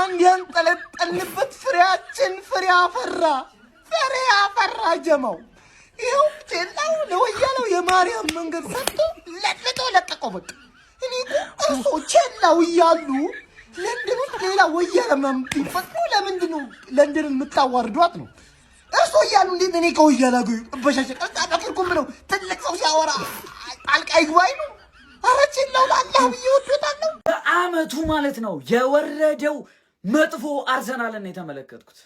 አንድ ያንጠለጠልንበት ፍሬያችን ፍሬ አፈራ ጀማው ይኸው ቼላው ለወያለው የማርያም መንገድ ሰጥቶ ለቀቀው በቃ እኔ እርሶ ቼላው እያሉ ለንደን ውስጥ ሌላ ወያለ ቢፈጥሩ ለምንድን ነው ለንደንን የምታዋርዷት ነው እርሶ እያሉ እንዴት እኔ ከወያላ ጋር በሻሸቀ አጣጣፍርኩም ነው ትልቅ ሰው ሲያወራ ጣልቃ ይግባይ ነው አረችላው አላህ ይወጣታል በአመቱ ማለት ነው የወረደው መጥፎ አርሰናልን የተመለከትኩት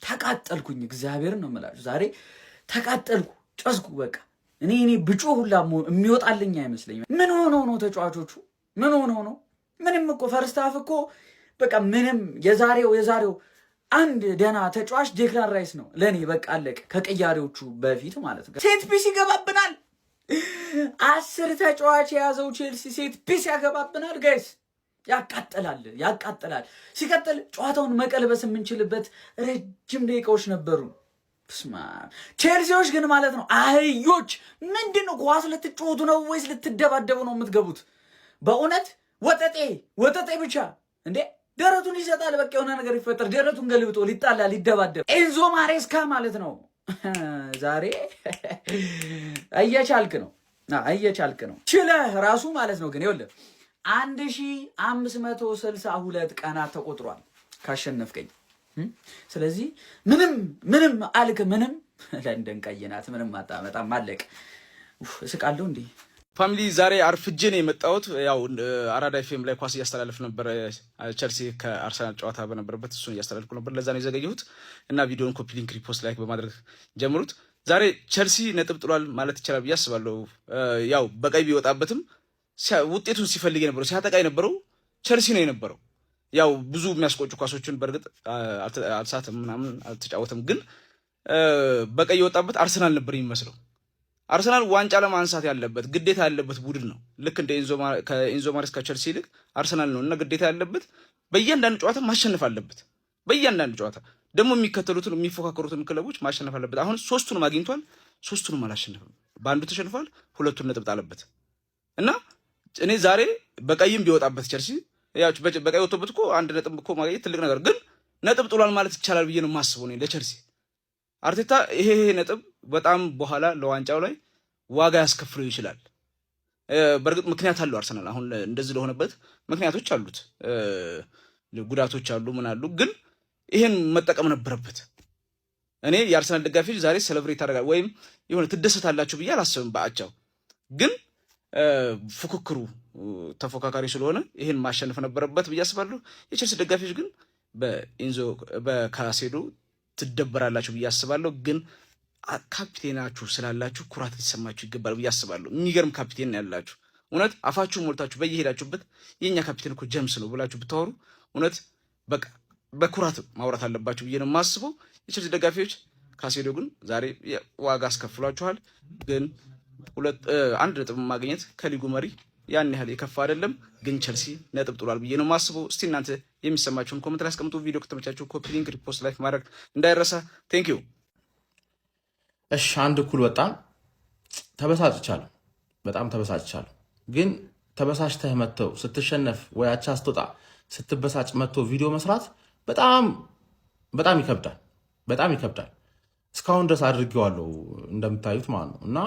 ተቃጠልኩኝ እግዚአብሔርን ነው የምላችሁ ዛሬ ተቃጠልኩ ጨስኩ በቃ እኔ ብጮ ሁላ የሚወጣልኝ አይመስለኝም ምን ሆኖ ነው ተጫዋቾቹ ምን ሆኖ ነው ምንም እኮ ፈርስት ሃፍ እኮ በቃ ምንም የዛሬው አንድ ደና ተጫዋች ዴክላን ራይስ ነው ለኔ በቃ አለቀ ከቀያሪዎቹ በፊት ማለት ነው ሴት ፒስ ይገባብናል 10 ተጫዋች የያዘው ቼልሲ ሴት ፒስ ያገባብናል ጋይስ ያቃጥላል ሲቀጥል ጨዋታውን መቀልበስ የምንችልበት ረጅም ደቂቃዎች ነበሩ ስማ ቼልሲዎች ግን ማለት ነው አህዮች ምንድነው ኳስ ልትጫወቱ ነው ወይስ ልትደባደቡ ነው የምትገቡት በእውነት ወጠጤ ብቻ እንዴ ደረቱን ይሰጣል በቃ የሆነ ነገር ይፈጠር ደረቱን ገልብጦ ሊጣላ ሊደባደብ ኤንዞ ማሬስካ ማለት ነው ዛሬ እየቻልክ ነው ችለህ ራሱ ማለት ነው ግን ይኸውልህ 1562 ቀናት ተቆጥሯል ካሸነፍከኝ ስለዚህ ምንም አልክ ምንም ለንደን ቀይናት ምንም አጣመጣም ማለቅ እስቃለሁ እንዴ ፋሚሊ ዛሬ አርፍጄ ነው የመጣሁት ያው አራዳ ኤፍኤም ላይ ኳስ እያስተላለፍ ነበር ቸልሲ ከአርሰናል ጨዋታ በነበረበት እሱን እያስተላለፍኩ ነበር ለዛ ነው የዘገየሁት እና ቪዲዮን ኮፒ ሊንክ ሪፖስት ላይክ በማድረግ ጀምሩት ዛሬ ቸልሲ ነጥብ ጥሏል ማለት ይችላል ያስባለሁ ያው በቀይ ቢወጣበትም ውጤቱን ሲፈልግ የነበረው ሲያጠቃ የነበረው ቸልሲ ነው የነበረው ያው ብዙ የሚያስቆጩ ኳሶችን በርግጥ አልሳተም ምናምን አልተጫወተም ግን በቀይ የወጣበት አርሰናል ነበር የሚመስለው አርሰናል ዋንጫ ለማንሳት ያለበት ግዴታ ያለበት ቡድን ነው ልክ እንደ ኢንዞ ማሬስካ ቸልሲ ይልቅ አርሰናል ነውና ግዴታ ያለበት በእያንዳንዱ ጨዋታ ማሸነፍ አለበት በእያንዳንዱ ጨዋታ ደግሞ የሚከተሉትን የሚፎካከሩትን ክለቦች ማሸነፍ አለበት አሁን ሶስቱንም አግኝቷል ሶስቱንም አላሸነፈም በአንዱ ተሸንፏል ሁለቱን ነጥብ ጣለበት እና እኔ ዛሬ በቀይም ቢወጣበት ቸልሲ ያው በቀይ ወጥቶበት እኮ አንድ ነጥብ እኮ ማግኘት ትልቅ ነገር ግን ነጥብ ጥሏል ማለት ይቻላል ብዬ ነው የማስበው ነው ለቸልሲ አርቴታ ይሄ ነጥብ በጣም በኋላ ለዋንጫው ላይ ዋጋ ያስከፍለው ይችላል በርግጥ ምክንያት አለው አርሰናል አሁን እንደዚህ ለሆነበት ምክንያቶች አሉት ጉዳቶች አሉ ምን አሉ ግን ይሄን መጠቀም ነበረበት እኔ የአርሰናል ደጋፊዎች ዛሬ ሴሌብሬት አደረጋ ወይም የሆነ ትደሰታላችሁ ብዬ አላስብም በአቻው ግን ፉክክሩ ተፎካካሪ ስለሆነ ይሄን ማሸነፍ ነበረበት ብዬ አስባለሁ የቸልሲ ደጋፊዎች ግን በካሴዶ ትደበራላችሁ ብዬ አስባለሁ ግን ካፒቴናችሁ ስላላችሁ ኩራት ሊሰማችሁ ይገባል ብዬ አስባለሁ የሚገርም ካፒቴን ያላችሁ እውነት አፋችሁ ሞልታችሁ በየሄዳችሁበት የኛ ካፒቴን እኮ ጀምስ ነው ብላችሁ ብታወሩ እውነት በቃ በኩራት ማውራት አለባችሁ ብዬ ነው የማስበው የቸልሲ ደጋፊዎች ካሴዶ ግን ዛሬ ዋጋ አስከፍሏችኋል ግን አንድ ነጥብ ማግኘት ከሊጉ መሪ ያን ያህል የከፋ አይደለም ግን ቸልሲ ነጥብ ጥሏል ብዬ ነው የማስበው እስቲ እናንተ የሚሰማችሁን ኮሜንት ላይ አስቀምጡ ቪዲዮ ከተመቻችሁ ኮፒ ሊንክ ሪፖስት ላይክ ማድረግ እንዳይረሳ ቴንክ ዩ እሺ አንድ እኩል ወጣን ተበሳጭቻለሁ በጣም ተበሳጭቻለሁ ግን ተበሳጭተህ መተው ስትሸነፍ ወይ አቻ ስትወጣ ስትበሳጭ መተው ቪዲዮ መስራት በጣም ይከብዳል እስካሁን ድረስ አድርጌዋለሁ እንደምታዩት ማለት ነው እና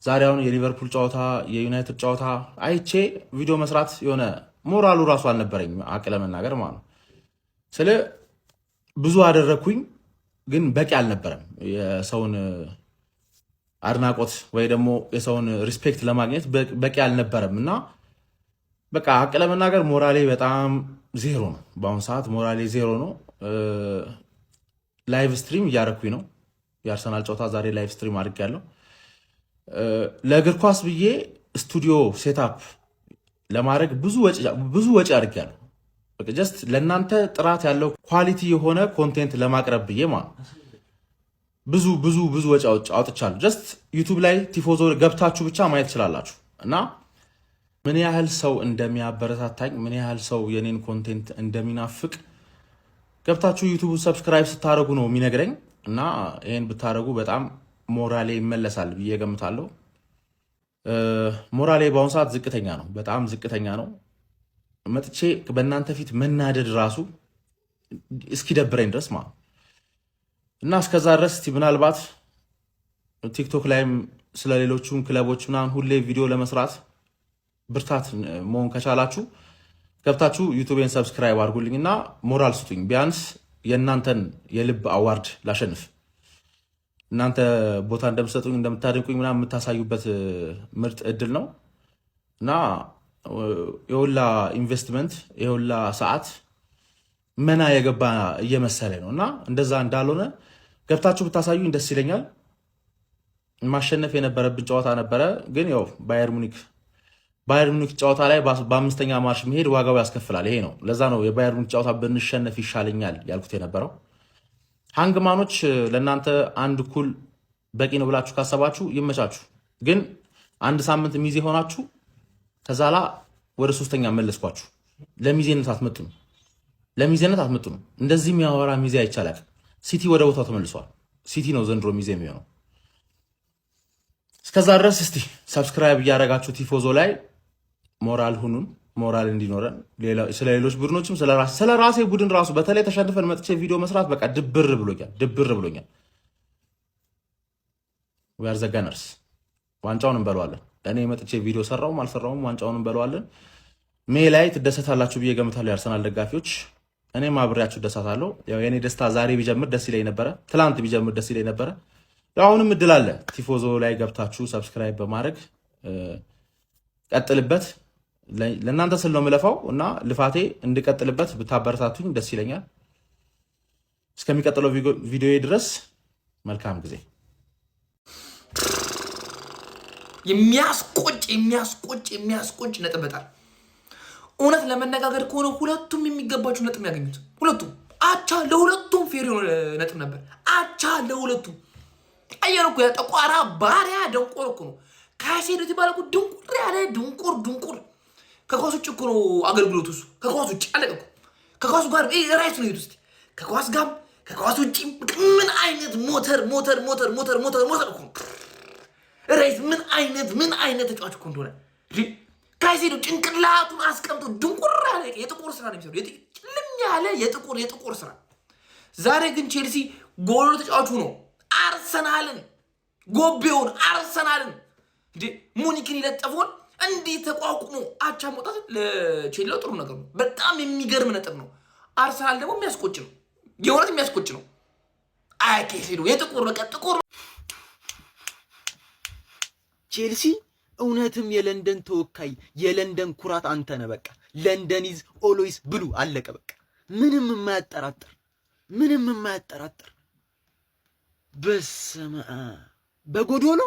ዛሬ አሁን የሊቨርፑል ጨዋታ የዩናይትድ ጨዋታ አይቼ ቪዲዮ መስራት የሆነ ሞራሉ ራሱ አልነበረኝም አቅለ መናገር ማለት ነው ስለ ብዙ አደረኩኝ ግን በቂ አልነበረም የሰውን አድናቆት ወይ ደግሞ የሰውን ሪስፔክት ለማግኘት በቂ አልነበረም እና በቃ አቅለ መናገር ሞራሌ በጣም ዜሮ ነው በአሁን ሰዓት ሞራሌ ዜሮ ነው ላይቭ ስትሪም እያረኩኝ ነው የአርሰናል ጨዋታ ዛሬ ላይቭ ስትሪም አድርጌያለሁ ለእግር ኳስ ብዬ ስቱዲዮ ሴትአፕ ለማድረግ ብዙ ወጪ አድርጌያለሁ ጀስት ለእናንተ ጥራት ያለው ኳሊቲ የሆነ ኮንቴንት ለማቅረብ ብዬ ማለት ብዙ ወጪ አውጥቻለሁ ጀስት ዩቲዩብ ላይ ቲፎዞ ገብታችሁ ብቻ ማየት ትችላላችሁ እና ምን ያህል ሰው እንደሚያበረታታኝ ምን ያህል ሰው የኔን ኮንቴንት እንደሚናፍቅ ገብታችሁ ዩቲዩብ ሰብስክራይብ ስታደርጉ ነው የሚነግረኝ እና ይሄን ብታደርጉ በጣም ሞራሌ ይመለሳል ብዬ ገምታለሁ ሞራሌ በአሁኑ ሰዓት ዝቅተኛ ነው በጣም ዝቅተኛ ነው መጥቼ በእናንተ ፊት መናደድ ራሱ እስኪደብረኝ ድረስ ማለት እና እስከዛ ድረስ ምናልባት ቲክቶክ ላይም ስለሌሎቹም ክለቦች ምናምን ሁሌ ቪዲዮ ለመስራት ብርታት መሆን ከቻላችሁ ገብታችሁ ዩቲዩብን ሰብስክራይብ አድርጉልኝና ሞራል ስጡኝ። ቢያንስ የእናንተን የልብ አዋርድ ላሸንፍ። እናንተ ቦታ እንደምትሰጡኝ እንደምታደንቁኝ ምናምን የምታሳዩበት ምርጥ እድል ነው እና የሁላ ኢንቨስትመንት የሁላ ሰዓት መና የገባ እየመሰለ ነው እና እንደዛ እንዳልሆነ ገብታችሁ ብታሳዩኝ ደስ ይለኛል። ማሸነፍ የነበረብን ጨዋታ ነበረ፣ ግን ያው ባየር ሙኒክ ጨዋታ ላይ በአምስተኛ ማርሽ መሄድ ዋጋው ያስከፍላል። ይሄ ነው። ለዛ ነው የባየር ሙኒክ ጨዋታ ብንሸነፍ ይሻለኛል ያልኩት የነበረው። ሃንግማኖች ለእናንተ አንድ እኩል በቂ ነው ብላችሁ ካሰባችሁ ይመቻችሁ። ግን አንድ ሳምንት ሚዜ ሆናችሁ ከዛላ ወደ ሶስተኛ መለስኳችሁ። ለሚዜነት አትመጥኑ። እንደዚህ የሚያወራ ሚዜ አይቻላል። ሲቲ ወደ ቦታው ተመልሷል። ሲቲ ነው ዘንድሮ ሚዜ የሚሆነው። እስከዛ ድረስ እስቲ ሰብስክራይብ እያደረጋችሁ ቲፎዞ ላይ ሞራል ሁኑን፣ ሞራል እንዲኖረን። ስለ ሌሎች ቡድኖችም ስለ ራሴ ቡድን ራሱ በተለይ ተሸንፈን መጥቼ ቪዲዮ መስራት በቃ ድብር ብሎኛል። ዊአር ዘ ጋነርስ። ዋንጫውን እንበለዋለን። እኔ መጥቼ ቪዲዮ ሰራውም አልሰራውም ዋንጫውን እንበለዋለን። ሜይ ላይ ትደሰታላችሁ ብዬ ገምታለሁ የአርሰናል ደጋፊዎች። እኔም አብሬያችሁ እደሰታለሁ። ያው የኔ ደስታ ዛሬ ቢጀምር ደስ ይለኝ ነበረ፣ ትላንት ቢጀምር ደስ ይለኝ ነበረ። አሁንም እድል አለ። ቲፎዞ ላይ ገብታችሁ ሰብስክራይብ በማድረግ ቀጥልበት። ለእናንተ ስል ነው የምለፋው እና ልፋቴ እንድቀጥልበት ብታበረታቱኝ ደስ ይለኛል። እስከሚቀጥለው ቪዲዮ ድረስ መልካም ጊዜ። የሚያስቆጭ ነጥብ በጣም እውነት ለመነጋገር ከሆነ ሁለቱም የሚገባቸው ነጥብ ያገኙት ሁለቱም አቻ፣ ለሁለቱም ፌር የሆነ ነጥብ ነበር። አቻ ለሁለቱም አየር እኮ ያጠቋራ ባሪያ ደንቆር እኮ ነው። ካይሴዶ የተባለ እኮ ድንቁር ያለ ድንቁር ከኳስ ውጭ እኮ ነው አገልግሎቱ። እሱ ከኳስ ውጭ አለቀ እኮ። ከኳሱ ጋር ራይት ነው ሄዱት። ከኳስ ጋር ከኳስ ውጭ ምን አይነት ሞተር እኮ ራይት ምን አይነት ተጫዋች እኮ እንደሆነ ካይሴዶ ጭንቅላቱን አስቀምጦ ድንቁር ያለ የጥቁር ስራ ነው የሚሰሩ። ልም ያለ የጥቁር ስራ። ዛሬ ግን ቼልሲ ጎሎ ተጫዋቹ ነው አርሰናልን ጎቤውን አርሰናልን ሙኒክን ይለጠፈውን እንዲህ ተቋቁሞ አቻ መውጣት ለቼልሲ ጥሩ ነገር ነው። በጣም የሚገርም ነጥብ ነው። አርሰናል ደግሞ የሚያስቆጭ ነው። የእውነት የሚያስቆጭ ነው። ካይሴዶ የጥቁር በቃ ጥቁር። ቼልሲ እውነትም የለንደን ተወካይ የለንደን ኩራት አንተ ነህ። በቃ ለንደን ኢዝ ኦልዌይስ ብሉ። አለቀ በቃ። ምንም የማያጠራጥር በስመ አብ በጎዶሎ።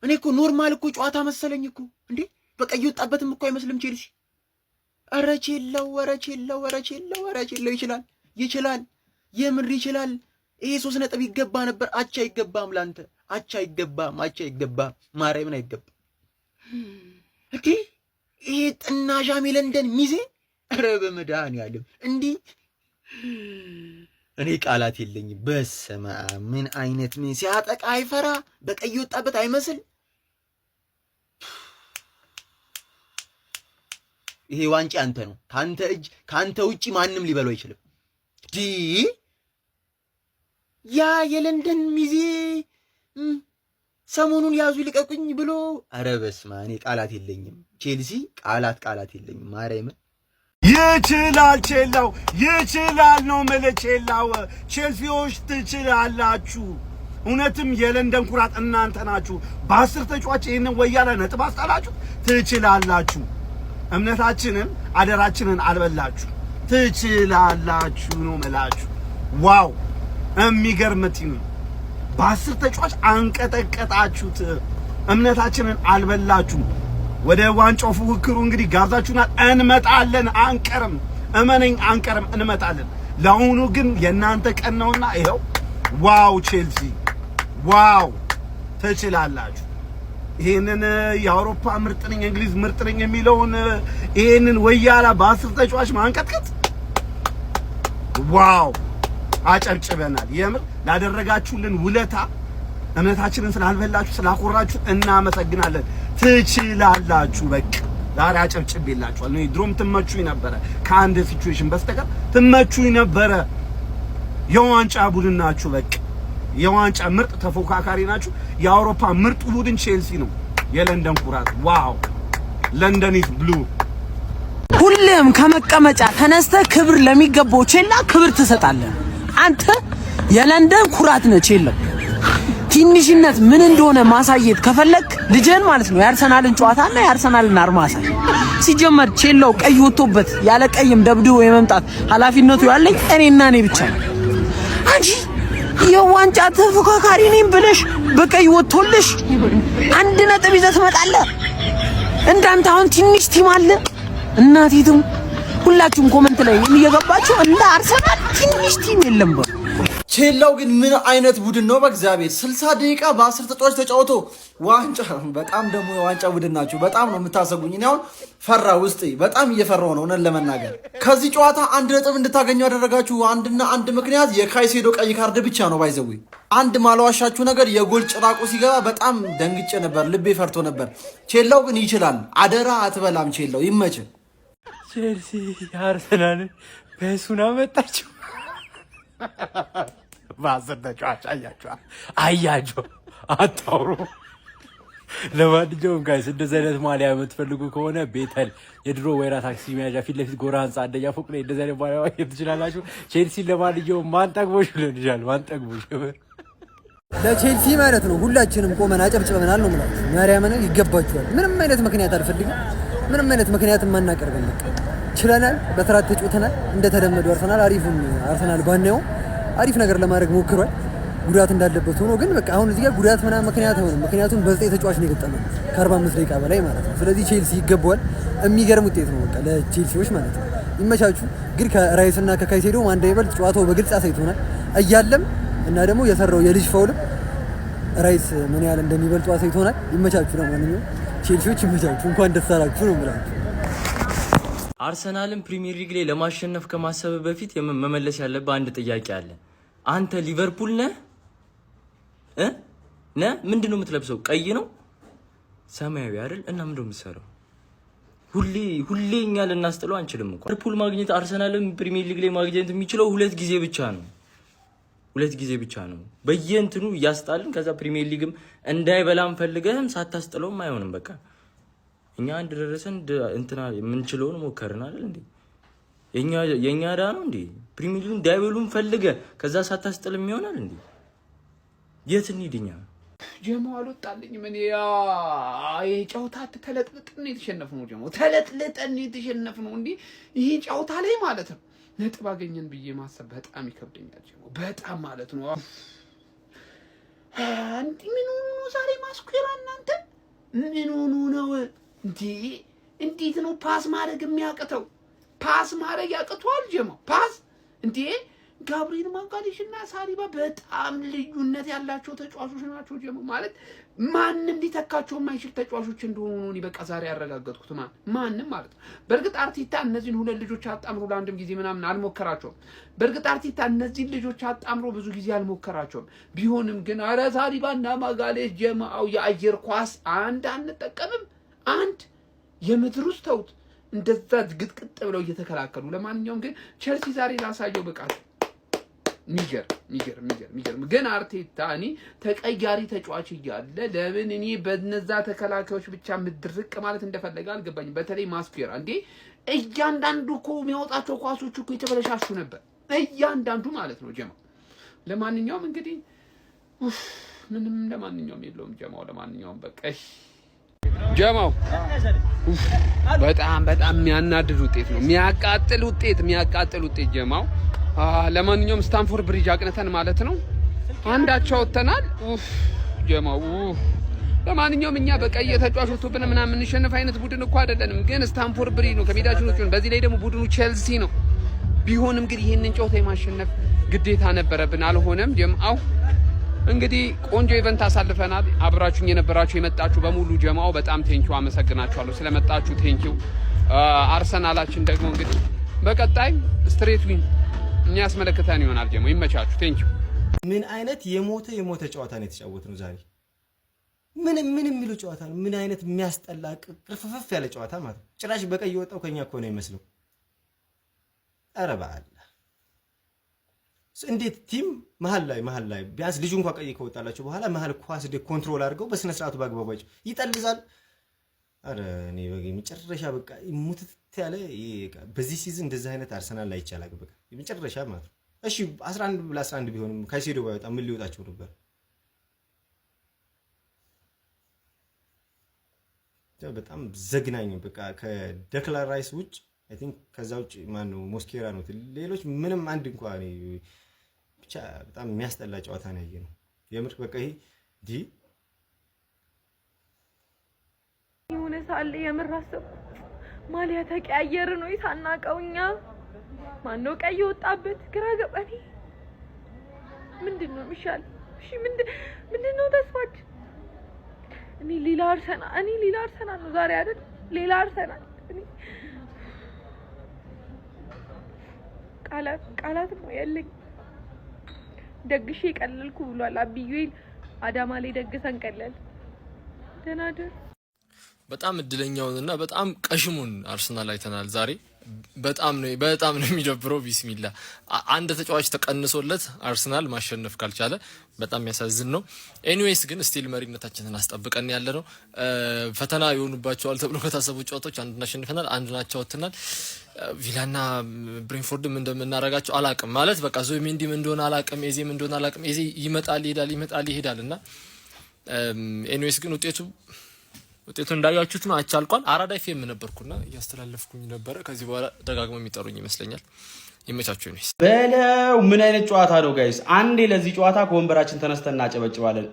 እኔ እኮ ኖርማል እኮ ጨዋታ መሰለኝ እኮ እንዴ። በቃ እየወጣበትም እኮ አይመስልም ቼልሲ። ኧረ ቼለው ይችላል፣ የምር ይችላል። ይሄ 3 ነጥብ ይገባ ነበር። አቻ አይገባም፣ ላንተ አቻ አይገባም፣ ማርያምን አይገባም። እንዴ ይሄ ጥናሻም የለንደን ሚዜ። ኧረ በመድኃኒዓለም እንዲህ እኔ ቃላት የለኝም። በስመ አብ ምን አይነት ሲያጠቃ አይፈራ። በቀይ ወጣበት አይመስል። ይሄ ዋንጫ አንተ ነው። ካንተ ውጪ ማንም ሊበለው አይችልም። ያ የለንደን ሚዜ ሰሞኑን ያዙ ይልቀቁኝ ብሎ ኧረ በስመ አብ እኔ ቃላት የለኝም። ቼልሲ ቃላት የለኝም። ማርያምን ይችላል ቼላው ይችላል ነው ማለት ቼላው። ቼልሲዎች ትችላላችሁ። እውነትም የለንደን ኩራት እናንተ ናችሁ። በ10 ተጫዋች ይሄንን ወያለ ነጥብ አስጣላችሁ። ትችላላችሁ። እምነታችንን አደራችንን አልበላችሁ። ትችላላችሁ ነው መላችሁ። ዋው የሚገርም ቲም ነው። በ10 ተጫዋች አንቀጠቀጣችሁት። እምነታችንን አልበላችሁ። ወደ ዋንጫው ፉክክሩ እንግዲህ ጋብዛችሁናል። እንመጣለን፣ አንቀርም። እመነኝ አንቀርም፣ እንመጣለን። ለአሁኑ ግን የእናንተ ቀን ነውና ይኸው። ዋው ቼልሲ ዋው ትችላላችሁ። ይሄንን የአውሮፓ ምርጥ ነኝ የእንግሊዝ ምርጥ ነኝ የሚለውን ይሄንን ወያላ በ10 ተጫዋች ማንቀጥቀጥ ዋው አጨብጭበናል። የምር ላደረጋችሁልን ውለታ እምነታችንን ስላልበላችሁ ስላኮራችሁ እናመሰግናለን። ትችላላችሁ በቃ ዛሬ አጨብጭቤላችኋል። ነው ድሮም ትመቹኝ ነበረ ከአንድ ሲቹዌሽን በስተቀር ትመቹኝ ነበረ። የዋንጫ ቡድን ናችሁ። በቃ የዋንጫ ምርጥ ተፎካካሪ ናችሁ። የአውሮፓ ምርጡ ቡድን ቼልሲ ነው። የለንደን ኩራት ዋው ለንደን ኢዝ ብሉ። ሁሌም ከመቀመጫ ተነስተ ክብር ለሚገባው ቼላ ክብር ትሰጣለህ። አንተ የለንደን ኩራት ነህ። ቼላ ትንሽነት ምን እንደሆነ ማሳየት ከፈለክ ልጅን ማለት ነው የአርሰናልን ጨዋታና የአርሰናልን አርማ አሳይ። ሲጀመር ቼላው ቀይ ወጥቶበት ያለ ቀይም ደብድቦ የመምጣት ኃላፊነቱ ያለኝ እኔና እኔ ብቻ ነው። አንቺ የዋንጫ ተፎካካሪ ነኝ ብለሽ በቀይ ወጥቶልሽ 1 ነጥብ ይዘህ ትመጣለህ። እንዳንተ አሁን ትንሽ ቲም አለ። እናቲቱም ሁላችሁም ኮሜንት ላይ እየገባችሁ እንደ አርሰናል ትንሽ ቲም የለም። ቼላው ግን ምን አይነት ቡድን ነው? በእግዚአብሔር 60 ደቂቃ በ10 ተጫዋች ተጫውቶ ዋንጫ። በጣም ደግሞ የዋንጫ ቡድን ናችሁ። በጣም ነው የምታሰጉኝ። እኔ አሁን ፈራ ውስጤ በጣም እየፈራው ነው እውነት ለመናገር። ከዚህ ጨዋታ 1 ነጥብ እንድታገኙ ያደረጋችሁ አንድና አንድ ምክንያት የካይሴዶ ቀይ ካርድ ብቻ ነው። ባይዘው አንድ ማለዋሻችሁ ነገር የጎል ጭራቁ ሲገባ በጣም ደንግጬ ነበር፣ ልቤ ፈርቶ ነበር። ቼላው ግን ይችላል። አደራ አትበላም። ቼላው ይመች። ቼልሲ አርሰናል በሱና መጣችሁ በ10 ተጫዋች አያቸው አታውሩ። ለማንኛውም ጋይስ እንደዚህ አይነት ማሊያ የምትፈልጉ ከሆነ ቤተል የድሮ ወይራ ታክሲ መያዣ ፊት ለፊት ጎራ ህንፃ 1ኛ ፎቅ ላይ እንደዚህ አይነት ማሊያ ማግኘት ትችላላችሁ። ቼልሲ ለማንኛውም ማን ጠግቦሽ ይችላል? ማን ጠግቦሽ ለቼልሲ ማለት ነው ሁላችንም ቆመን አጨብጭበናል ነው ማለት ማርያምን ይገባችኋል። ምንም አይነት ምክንያት አልፈልግም። ምንም አይነት ምክንያት ማናቀርብም። ችለናል፣ በትራት ተጫውተናል። እንደተለመደው አርሰናል ባናየው አሪፍ ነገር ለማድረግ ሞክሯል። ጉዳት እንዳለበት ሆኖ ግን በቃ አሁን እዚህ ጋር ጉዳት ምናምን ምክንያት አይሆንም። ምክንያቱም በ9 ተጫዋች ነው የገጠመው ከ45 ደቂቃ በላይ ማለት ነው። ስለዚህ ቼልሲ ይገባዋል። የሚገርም ውጤት ነው በቃ ለቼልሲዎች ማለት ነው። ይመቻችሁ። ግን ከራይስና ከካይሴዶ አንድ ይበልጥ ጨዋታው በግልጽ አሳይቶናል እያለም እና ደግሞ የሰራው የልጅ ፋውልም ራይስ ምን ያህል እንደሚበልጡ አሳይቶናል። ይመቻችሁ። ለማንኛውም ቼልሲዎች ይመቻችሁ። እንኳን ደስ አላችሁ ነው የምላችሁ። አርሰናልን ፕሪሚየር ሊግ ላይ ለማሸነፍ ከማሰብ በፊት መመለስ ያለብህ አንድ ጥያቄ አለ። አንተ ሊቨርፑል ነህ ምንድነው የምትለብሰው? ቀይ ነው ሰማያዊ አይደል? እና ምንድነው የምትሰራው? ሁሌ እኛ ልናስጥለው አንችልም እኮ። ሊቨርፑል ማግኘት አርሰናልን ፕሪሚየር ሊግ ላይ ማግኘት የሚችለው 2 ጊዜ ብቻ ነው። 2 ጊዜ ብቻ ነው። በየእንትኑ እያስጣልን ከዛ ፕሪሚየር ሊግም እንዳይበላም ፈልገህም ሳታስጥለውም አይሆንም። በቃ እኛ አንድ ደረሰን እንትና የምንችለውን ሞከርን አይደል እንዴ? የኛ ዳ ነው እንዴ? ፕሪሚየር ሊግ እንዳይበሉም ፈልገ ከዛ ሳታስጥልም ይሆናል እንዴ? የት እንሂድኛ? ጀማው አልወጣልኝም። እኔ ይሄ ጨዋታ ተለጥልጠን የተሸነፍነው ጀማው ተለጥልጠን የተሸነፍነው እንዴ? ይሄ ጨዋታ ላይ ማለት ነው ነጥብ አገኘን ብዬ ማሰብ በጣም ይከብደኛል ጀማው፣ በጣም ማለት ነው። አንዲ ምን ሆኖ ዛሬ ማስኩራ እናንተ ምን ሆኖ ነው እንዴ? እንዴት ነው ፓስ ማድረግ የሚያቅተው? ፓስ ማድረግ ያቅቷል ጀማው ፓስ እንዴ? ጋብሪኤል ማጋሌሽና ሳሊባ በጣም ልዩነት ያላቸው ተጫዋቾች ናቸው ጀማው። ማለት ማንንም ሊተካቸው የማይችል ተጫዋቾች እንደሆኑ ነው በቃ ዛሬ ያረጋገጥኩት። ማንንም ማለት ነው። በርግጥ አርቴታ እነዚህን 2 ልጆች አጣምሮ ለአንድም ጊዜ ምናምን አልሞከራቸውም። በርግጥ አርቴታ እነዚህን ልጆች አጣምሮ ብዙ ጊዜ አልሞከራቸውም። ቢሆንም ግን አረ ሳሊባና ማጋሌሽ ጀማው የአየር ኳስ አንጠቀምም። የምድር ውስጥ ተውት እንደዛ ግጥቅጥ ብለው እየተከላከሉ። ለማንኛውም ግን ቼልሲ ዛሬ ላሳየው ብቃት ሚገርም ግን አርቴታ እኔ ተቀያሪ ተጫዋች እያለ ለምን እኔ በነዛ ተከላካዮች ብቻ ምድርቅ ማለት እንደፈለገ አልገባኝም። በተለይ ማስኩዌራ እንዴ እያንዳንዱ እኮ የሚያወጣቸው ኳሶች እኮ የተበለሻሹ ነበር እያንዳንዱ ማለት ነው ጀማው። ለማንኛውም እንግዲህ ምንም ለማንኛውም የለውም ጀማው። ለማንኛውም በቃ ጀማው በጣም የሚያናድድ ውጤት ነው። የሚያቃጥል ውጤት ጀማው። ለማንኛውም ስታንፎርድ ብሪጅ አቅንተን ማለት ነው አንዳቸው ወተናል ጀማው። ለማንኛውም እኛ በቀይ ተጫዋች ወጥቶብን ምናምን የምንሸነፍ አይነት ቡድን እኮ አይደለንም። ግን ስታንፎርድ ብሪጅ ነው ከሜዳችን ውጭ። በዚህ ላይ ደግሞ ቡድኑ ቼልሲ ነው። ቢሆንም ግን ይሄንን ጨዋታ የማሸነፍ ግዴታ ነበረብን። አልሆነም ጀማው። እንግዲህ ቆንጆ ኢቨንት አሳልፈናል። አብራችሁኝ የነበራችሁ የመጣችሁ በሙሉ ጀማው በጣም ቴንኪው አመሰግናችኋለሁ ስለመጣችሁ ቴንኪው። አርሰናላችን ደግሞ እንግዲህ በቀጣይ ስትሬት ዊን የሚያስመለክተን ይሆናል ጀማው። ይመቻችሁ። ቴንኪው። ምን አይነት የሞተ ጨዋታ ነው የተጫወትነው ዛሬ? ምን የሚሉ ጨዋታ ነው? ምን አይነት የሚያስጠላ ቅርፍፍፍ ያለ ጨዋታ ማለት ነው። ጭራሽ በቀይ ወጣው ከኛ እኮ ነው የሚመስለው። ኧረ በአላህ እንዴት ቲም መሀል ላይ ቢያንስ ልጁ እንኳን ቀይ ከወጣላችሁ በኋላ መሀል ኳስ ኮንትሮል አድርገው በስነ ስርዓቱ ባግባባቸው ይጠልዛል። አረ እኔ መጨረሻ በቃ ሙትት ያለ በዚህ ሲዝን እንደዚህ አይነት አርሰናል ላይ ይቻላል በቃ መጨረሻ ማለት ነው። እሺ 11 ቢሆንም ካይሴዶ ባይወጣ ምን ሊወጣቸው ነበር? በጣም ዘግናኝ በቃ ከደክላን ራይስ ውጭ አይ ቲንክ ከዛ ውጭ ማን ነው ሞስኬራ ነው። ሌሎች ምንም አንድ እንኳን ብቻ በጣም የሚያስጠላ ጨዋታ ነው ያየነው። የምር በቃ ይሄ የሆነ ሳለ የምር አሰብኩ ማሊያ ተቀያየረ ነው የታናቀውኛ ማነው ቀይ ወጣበት ግራ ገባኝ። ምንድነው የሚሻል? እሺ ምንድነው ተስፋችን? እኔ ሌላ አርሰናል ነው ዛሬ አይደል? ሌላ አርሰናል ቃላት ነው ያለኝ። ደግሼ ቀለልኩ ብሏል አብዩል። አዳማ ላይ ደግሰን ቀለል ተናደር። በጣም እድለኛውንና በጣም ቀሽሙን አርሰናል አይተናል ዛሬ። በጣም ነው የሚደብረው። ቢስሚላ አንድ ተጫዋች ተቀንሶለት አርሰናል ማሸነፍ ካልቻለ በጣም ያሳዝን ነው። ኤኒዌይስ ግን ስቲል መሪነታችንን አስጠብቀን ያለ ነው። ፈተና ይሆኑባቸዋል ተብሎ ከታሰቡ ጨዋታዎች አንዱን አሸንፈናል፣ አንዱን አቻ ወጥተናል። ቪላና ብሬንፎርድም እንደምናረጋቸው አላቅም ማለት በቃ ዙቢሜንዲም እንደሆነ አላቅም፣ ኤዜም እንደሆነ አላቅም። ኤዜ ይመጣል ይሄዳልና ኤኒዌይስ ግን ውጤቱ እንዳያችሁት ነው። አቻልቋል። አራዳ ኤፍኤም ነበርኩና እያስተላለፍኩኝ ነበረ። ከዚህ በኋላ ደጋግሞ የሚጠሩኝ ይመስለኛል። ይመቻችሁ ነው በለው። ምን አይነት ጨዋታ ነው ጋይስ? አንዴ ለዚህ ጨዋታ ከወንበራችን ተነስተን እናጨበጭባለን።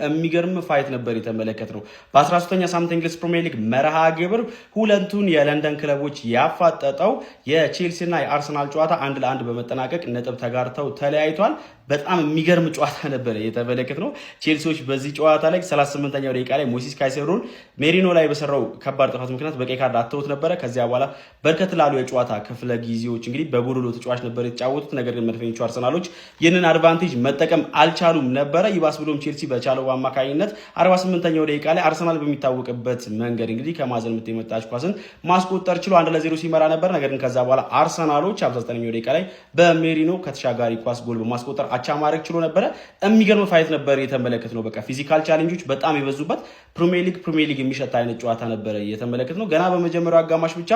የሚገርም ፋይት ነበር የተመለከትነው። በ13ኛ ሳምንት እንግሊዝ ፕሪሚየር ሊግ መርሃ ግብር ሁለቱን የለንደን ክለቦች ያፋጠጠው የቼልሲና የአርሰናል ጨዋታ 1-1 በመጠናቀቅ ነጥብ ተጋርተው ተለያይቷል። በጣም የሚገርም ጨዋታ ነበር የተመለከትነው። ቼልሲዎች በዚህ ጨዋታ ላይ 38ኛው ደቂቃ ላይ ሞይሴስ ካይሴዶን ሜሪኖ ላይ በሰራው ከባድ ጥፋት ምክንያት በቀይ ካርድ አተውት ነበረ። ከዚያ በኋላ በርከት ላሉ የጨዋታ ክፍለ ጊዜዎች እንግዲህ በጎዶሎ ተጫዋች ነበር የተጫወቱት። ነገር ግን መድፈኞቹ አርሰናሎች ይህንን አድቫንቴጅ መጠቀም አልቻሉም ነበረ። ይባስ ብሎም ቼልሲ በቻለው አማካኝነት 48ኛው ደቂቃ ላይ አርሰናል በሚታወቅበት መንገድ እንግዲህ ከማዘን ምት የመጣች ኳስን ማስቆጠር ችሎ 1-0 ሲመራ ነበር። ነገር ግን ከዛ በኋላ አርሰናሎች 59ኛው ደቂቃ ላይ በሜሪኖ ከተሻጋሪ ኳስ ጎል በማስቆጠር አቻ ማድረግ ችሎ ነበረ። የሚገርም ፋይት ነበር የተመለከትነው። በቃ ፊዚካል ቻሌንጆች በጣም የበዙበት ፕሪሚየር ሊግ የሚሸት አይነት ጨዋታ ነበር የተመለከትነው። ገና በመጀመሪያው አጋማሽ ብቻ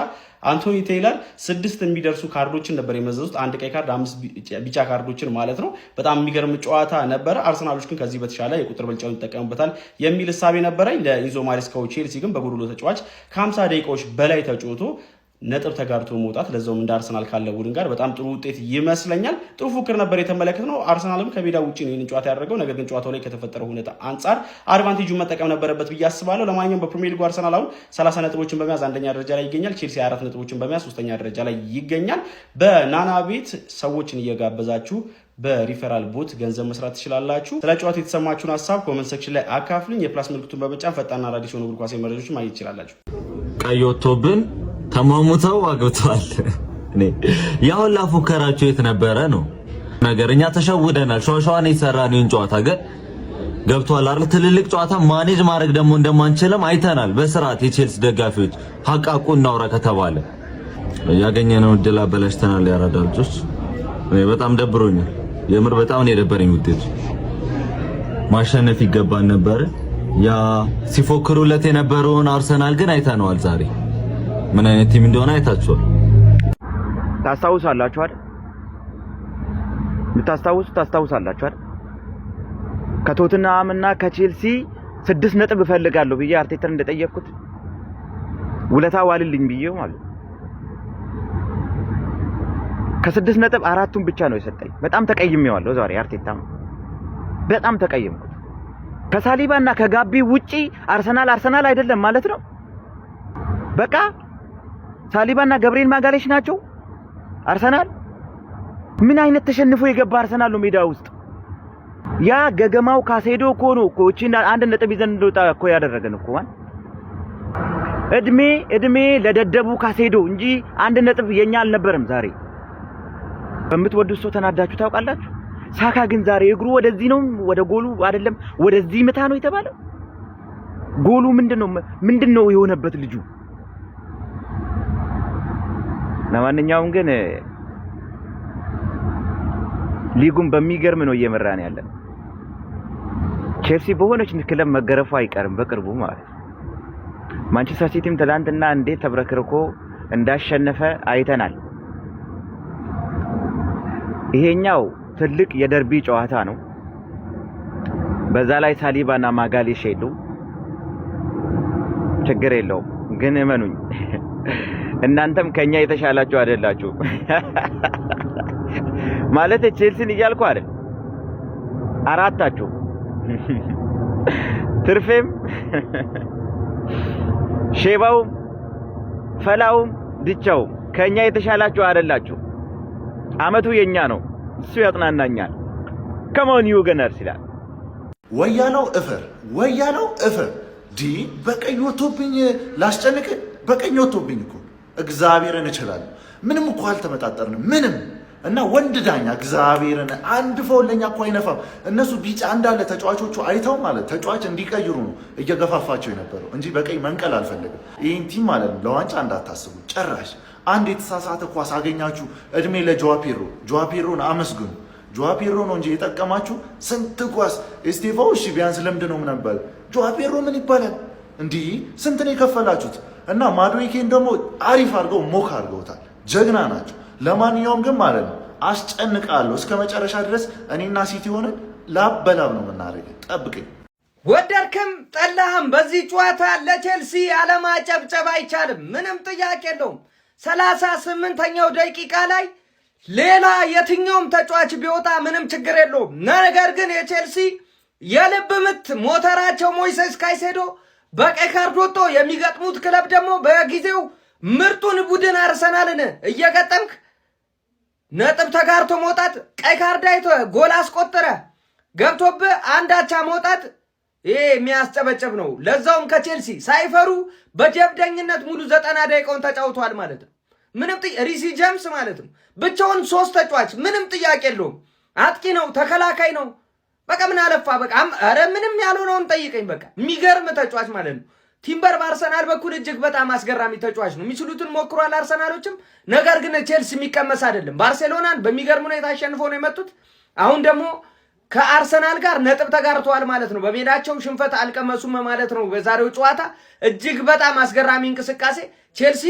አንቶኒ ቴይለር 6 የሚደርሱ ካርዶችን ነበር የመዘዙት። 1 ቀይ ካርድ፣ 5 ቢጫ ካርዶችን ማለት ነው። በጣም የሚገርም ጨዋታ ነበረ። አርሰናሎች ግን ከዚህ በተሻለ የቁጥር ብልጫውን ይጠቀሙበታል የሚል እሳቤ ነበረኝ። ለኢንዞ ማሬስካው ቼልሲ ግን በጎዶሎ ተጫዋች ከ50 ደቂቃዎች በላይ ተጫውቶ ነጥብ ተጋርቶ መውጣት ለዛውም እንደ አርሰናል ካለ ቡድን ጋር በጣም ጥሩ ውጤት ይመስለኛል። ጥሩ ፉክር ነበር የተመለከትነው። አርሰናልም ከሜዳ ውጪ ነው ይህንን ጨዋታ ያደረገው። ነገር ግን ጨዋታው ላይ ከተፈጠረው ሁኔታ አንጻር አድቫንቴጁን መጠቀም ነበረበት ብዬ አስባለሁ። ለማንኛውም በፕሪሚየር ሊጉ አርሰናል አሁን 30 ነጥቦችን በመያዝ አንደኛ ደረጃ ላይ ይገኛል። ቼልሲ 4 ነጥቦችን በመያዝ ሶስተኛ ደረጃ ላይ ይገኛል። በናና ቤት ሰዎችን እየጋበዛችሁ በሪፈራል ቦት ገንዘብ መስራት ትችላላችሁ። ስለ ጨዋታው የተሰማችሁን ሀሳብ ኮሜንት ሴክሽን ላይ አካፍሉኝ። የፕላስ ምልክቱን በመጫን ፈጣንና አዳዲስ የሆኑ እግር ኳስ መረጃዎችን ማግኘት ትችላላችሁ። ቀይ ወጥቶብን ተማሙተው አግብተዋል። ያሁላ ፉከራቸው የት ነበረ ነው ነገርኛ። ተሸውደናል። ሸዋሸዋን የሰራነውን ጨዋታ ግን ገብቷል አይደል? ትልልቅ ጨዋታ ማኔጅ ማድረግ ደግሞ እንደማንችልም አይተናል በስርዓት። የቼልሲ ደጋፊዎች ሐቃቁ እናውራ ከተባለ ያገኘነው እድል አበላሽተናል። ያራዳ ልጆች በጣም ደብሮኛል። የምር በጣም ነው የደበረኝ ውጤቱ። ማሸነፍ ይገባን ነበር። ያ ሲፎክሩለት የነበረውን አርሰናል ግን አይተነዋል ዛሬ ምን አይነት ቲም እንደሆነ አይታችኋል። ታስታውሳላችሁ አይደል? ታስታውሳላችሁ አይደል? ከቶትናም እና ከቼልሲ 6 ነጥብ እፈልጋለሁ ብዬ አርቴታን እንደጠየቅኩት ውለታ ዋልልኝ ብዬው ማለት ከ6 ነጥብ 4ቱን ብቻ ነው የሰጠኝ። በጣም ተቀይሜዋለሁ ዛሬ አርቴታም በጣም ተቀይምኩት። ከሳሊባ እና ከጋቢ ውጪ አርሰናል አይደለም ማለት ነው። በቃ ሳሊባና ገብርኤል ማጋሌሽ ናቸው አርሰናል። ምን አይነት ተሸንፎ የገባ አርሰናል ነው ሜዳ ውስጥ። ያ ገገማው ካሴዶ እኮ ነው እኮ እቺና 1 ነጥብ ይዘን እንደወጣ እኮ ያደረገን እኮ እድሜ ለደደቡ ካሴዶ እንጂ 1 ነጥብ የኛ አልነበረም ዛሬ። በምትወዱት ሰው ተናዳችሁ ታውቃላችሁ። ሳካ ግን ዛሬ እግሩ ወደዚህ ነው ወደ ጎሉ አይደለም ወደዚህ ምታ ነው የተባለው። ጎሉ ምንድነው የሆነበት ልጁ? ለማንኛውም ግን ሊጉን በሚገርም ነው እየመራን ያለን። ቼልሲ በሆነች ክለብ መገረፉ አይቀርም በቅርቡ ማለት ነው። ማንቸስተር ሲቲም ትላንትና እንዴት ተብረክርኮ እንዳሸነፈ አይተናል። ይሄኛው ትልቅ የደርቢ ጨዋታ ነው። በዛ ላይ ሳሊባና ማጋሌሽ ሄዱ። ችግር የለውም ግን እመኑኝ እናንተም ከኛ የተሻላችሁ አይደላችሁ። ማለት ቼልሲን እያልኩ አይደል፣ አራታችሁ ትርፌም ሼባውም ፈላውም ድቻውም ከኛ የተሻላችሁ አይደላችሁ። አመቱ የኛ ነው፣ እሱ ያጽናናኛል። ከማን ዩገነርስ ይላል ወያለው እፈር ዲ በቀኝ ወጥቶብኝ ላስጨንቅ በቀኝ ወጥቶብኝ እኮ እግዚአብሔርን እችላለሁ። ምንም እኮ አልተመጣጠርንም ምንም። እና ወንድ ዳኛ እግዚአብሔርን አንድ ፈውለኛ እኮ አይነፋም። እነሱ ቢጫ እንዳለ ተጫዋቾቹ አይተው ማለት ተጫዋች እንዲቀይሩ ነው እየገፋፋቸው የነበረው እንጂ በቀኝ መንቀል አልፈለግም። ይህን ቲም ማለት ነው ለዋንጫ እንዳታስቡ ጭራሽ። አንድ የተሳሳተ ኳስ አገኛችሁ፣ እድሜ ለጆዋፔሮን አመስግኑ። ጆዋፔሮ ነው እንጂ የጠቀማችሁ ስንት ኳስ ኤስቴቫው እሺ ቢያንስ ለምድ ነው ነበር። ጆዋፔሮ ምን ይባላል እንዲህ ስንት ነው የከፈላችሁት? እና ማድዌኬን ደግሞ አሪፍ አድርገው ሞክ አድርገውታል። ጀግና ናቸው። ለማንኛውም ግን ማለት ነው አስጨንቃለሁ እስከ መጨረሻ ድረስ እኔና ሲቲ ሆነን ላብ በላብ ነው የምናደርገው። ጠብቀኝ። ወደድክም ጠላህም በዚህ ጨዋታ ለቼልሲ አለማጨብጨብ አይቻልም። ምንም ጥያቄ የለውም። 38ኛው ደቂቃ ላይ ሌላ የትኛውም ተጫዋች ቢወጣ ምንም ችግር የለውም። ነገር ግን የቼልሲ የልብ ምት ሞተራቸው ሞይሴስ ካይሴዶ በቀይ ካርድ ወጥቶ የሚገጥሙት ክለብ ደግሞ በጊዜው ምርጡን ቡድን አርሰናልን እየገጠምክ ነጥብ ተጋርቶ መውጣት፣ ቀይ ካርድ አይቶ ጎል አስቆጠረ ገብቶብህ አንድ አቻ መውጣት ይሄ የሚያስጨበጭብ ነው። ለዛውም ከቼልሲ ሳይፈሩ በጀብደኝነት ሙሉ 90 ደቂቃውን ተጫውቷል ማለት ነው። ምንም ሪሲ ጀምስ ማለት ነው ብቻውን 3 ተጫዋች ምንም ጥያቄ የለውም። አጥቂ ነው፣ ተከላካይ ነው። በቃ ምን አለፋ በቃ አረ ምንም ያልሆነውን ጠይቀኝ። በቃ የሚገርም ተጫዋች ማለት ነው። ቲምበር በአርሰናል በኩል እጅግ በጣም አስገራሚ ተጫዋች ነው። የሚችሉትን ሞክሯል አርሰናሎችም። ነገር ግን ቼልሲ የሚቀመስ አይደለም። ባርሴሎናን በሚገርም ሁኔታ አሸንፈው ነው የመጡት። አሁን ደግሞ ከአርሰናል ጋር ነጥብ ተጋርተዋል ማለት ነው። በሜዳቸው ሽንፈት አልቀመሱም ማለት ነው። በዛሬው ጨዋታ እጅግ በጣም አስገራሚ እንቅስቃሴ ቼልሲ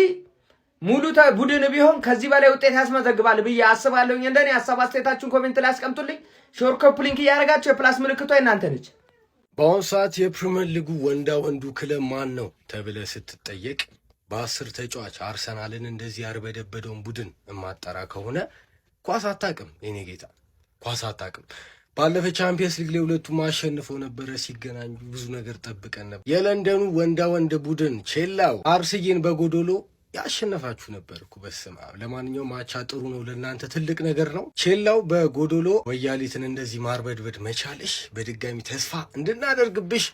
ሙሉ ቡድን ቢሆን ከዚህ በላይ ውጤት ያስመዘግባል ብዬ አስባለሁ። እንደኔ ሐሳብ አስተያየታችሁን ኮሜንት ላይ አስቀምጡልኝ። ሾርት ኮፕ ሊንክ እያደረጋችሁ የፕላስ ምልክቷ እናንተ ነች። በአሁኑ ሰዓት የፕሪሚየር ሊጉ ወንዱ ክለብ ማን ነው ተብለህ ስትጠየቅ በ10 ተጫዋች አርሰናልን እንደዚህ ያርበደበደውን ቡድን የማጠራ ከሆነ ኳስ አታውቅም። የኔ ጌታ ኳስ አታውቅም። ባለፈ ቻምፒየንስ ሊግ ላይ ሁለቱም አሸንፈው ነበረ። ሲገናኙ ብዙ ነገር ጠብቀን ነበር። የለንደኑ ወንድ ቡድን ቼላው አርስዬን በጎዶሎ ያሸነፋችሁ ነበር እኮ በስማ። ለማንኛውም ማቻ ጥሩ ነው፣ ለእናንተ ትልቅ ነገር ነው። ቼላው በጎዶሎ ወያሊትን እንደዚህ ማርበድበድ መቻልሽ በድጋሚ ተስፋ እንድናደርግብሽ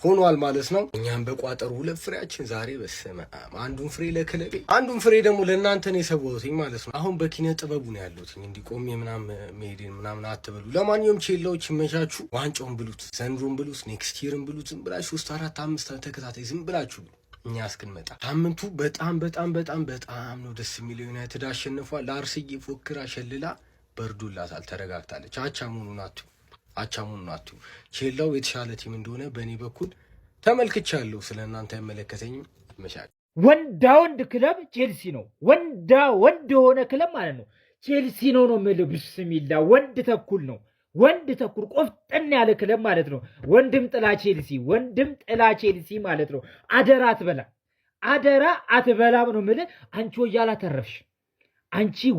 ሆኗል ማለት ነው። እኛም በቋጠሩ 2 ፍሬያችን ዛሬ በስማ፣ አንዱን ፍሬ ለክለቤ አንዱን ፍሬ ደግሞ ለእናንተ ነው የሰዋሁትኝ ማለት ነው። አሁን በኪነ ጥበቡ ነው ያለሁት እንዲቆም ምናምን መሄድን ምናምን አትበሉ። ለማንኛውም ቼላዎች ይመቻችሁ። ዋንጫውን ብሉት፣ ዘንድሮን ብሉት፣ ኔክስት ይርን ብሉት። ዝም ብላችሁ 3 4 5 ተከታታይ ዝም ብላችሁ ብሉ። እኛ እስክንመጣ ሳምንቱ በጣም ነው ደስ የሚለው። ዩናይትድ አሸንፏል። ለአርስዬ ፎክራ ሸልላ በርዱላታል፣ ተረጋግታለች። አቻ መሆኑን አትዩ። ቼላው የተሻለ ቲም እንደሆነ በእኔ በኩል ተመልክቻለሁ። ስለ እናንተ አይመለከተኝም። ይመሻል። ወንድ ክለብ ቼልሲ ነው። ወንድ የሆነ ክለብ ማለት ነው ቼልሲ ነው የምልህ። ብስሚላ ወንድ ተኩል ነው። ወንድ ተኩል ቆፍጠን ያለ ክለብ ማለት ነው። ወንድም ጥላ ቼልሲ ማለት ነው። አደራ አትበላም ነው የምልህ። አንቺ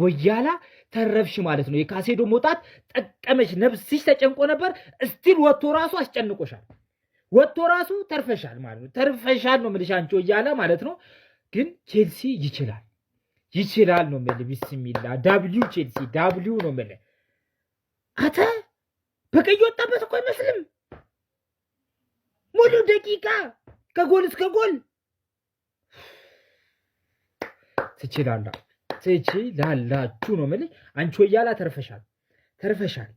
ወያላ ተረፍሽ ማለት ነው። የካሴዶ መውጣት ጠቀመሽ። ነፍስሽ ተጨንቆ ነበር። እስቲል ወጥቶ ራሱ አስጨንቆሻል። ወጥቶ ራሱ ተርፈሻል ማለት ነው። ተርፈሻል ነው የምልሽ አንቺ ወያላ ማለት ነው። ግን ቼልሲ ይችላል ነው የምልህ። ቢስሚላ ቼልሲ ነው የምልህ። አተ በቀይ ወጣበት እኮ አይመስልም። ሙሉ ደቂቃ ከጎል እስከ ጎል ትችላላችሁ ነው የምልህ። አንቺ ወያላ ተርፈሻል።